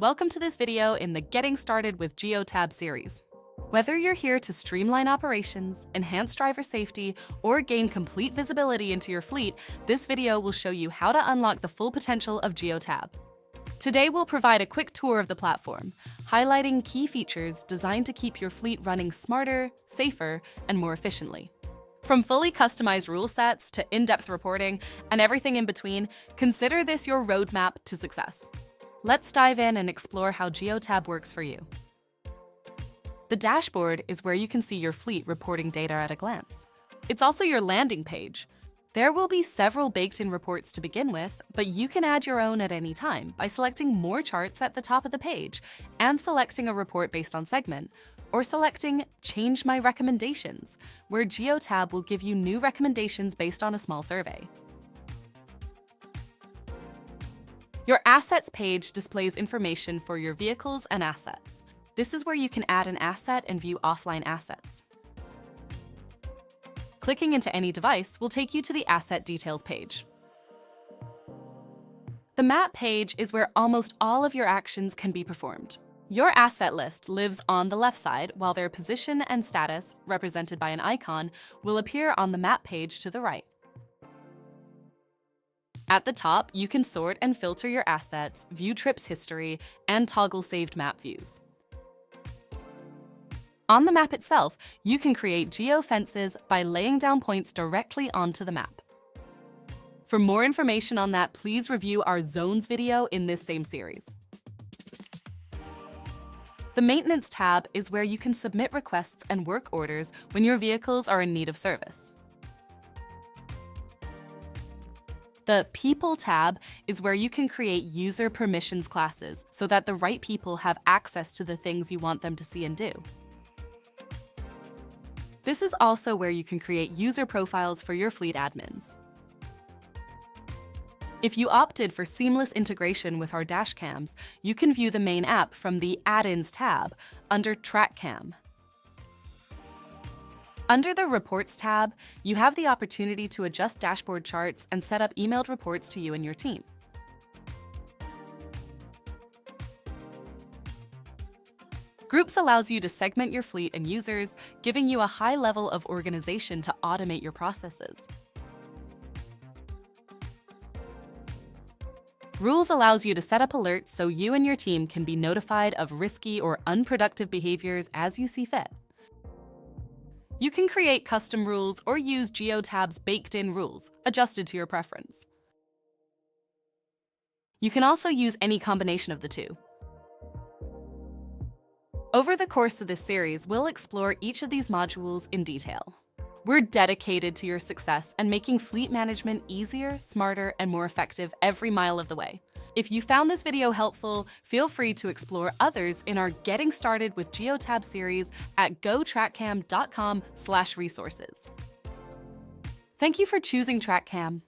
Welcome to this video in the Getting Started with Geotab series. Whether you're here to streamline operations, enhance driver safety, or gain complete visibility into your fleet, this video will show you how to unlock the full potential of Geotab. Today we'll provide a quick tour of the platform, highlighting key features designed to keep your fleet running smarter, safer, and more efficiently. From fully customized rule sets to in-depth reporting and everything in between, consider this your roadmap to success. Let's dive in and explore how Geotab works for you. The dashboard is where you can see your fleet reporting data at a glance. It's also your landing page. There will be several baked-in reports to begin with, but you can add your own at any time by selecting more charts at the top of the page and selecting a report based on segment, or selecting Change My Recommendations, where Geotab will give you new recommendations based on a small survey. Your Assets page displays information for your vehicles and assets. This is where you can add an asset and view offline assets. Clicking into any device will take you to the Asset Details page. The Map page is where almost all of your actions can be performed. Your asset list lives on the left side, while their position and status, represented by an icon, will appear on the Map page to the right. At the top, you can sort and filter your assets, view trips history, and toggle saved map views. On the map itself, you can create geofences by laying down points directly onto the map. For more information on that, please review our Zones video in this same series. The Maintenance tab is where you can submit requests and work orders when your vehicles are in need of service. The People tab is where you can create user permissions classes so that the right people have access to the things you want them to see and do. This is also where you can create user profiles for your fleet admins. If you opted for seamless integration with our dashcams, you can view the main app from the Add-ins tab under TrackCam. Under the Reports tab, you have the opportunity to adjust dashboard charts and set up emailed reports to you and your team. Groups allows you to segment your fleet and users, giving you a high level of organization to automate your processes. Rules allows you to set up alerts so you and your team can be notified of risky or unproductive behaviors as you see fit. You can create custom rules or use Geotab's baked-in rules, adjusted to your preference. You can also use any combination of the two. Over the course of this series, we'll explore each of these modules in detail. We're dedicated to your success and making fleet management easier, smarter, and more effective every mile of the way. If you found this video helpful, feel free to explore others in our Getting Started with Geotab series at gotrackcam.com/resources. Thank you for choosing TrackCam.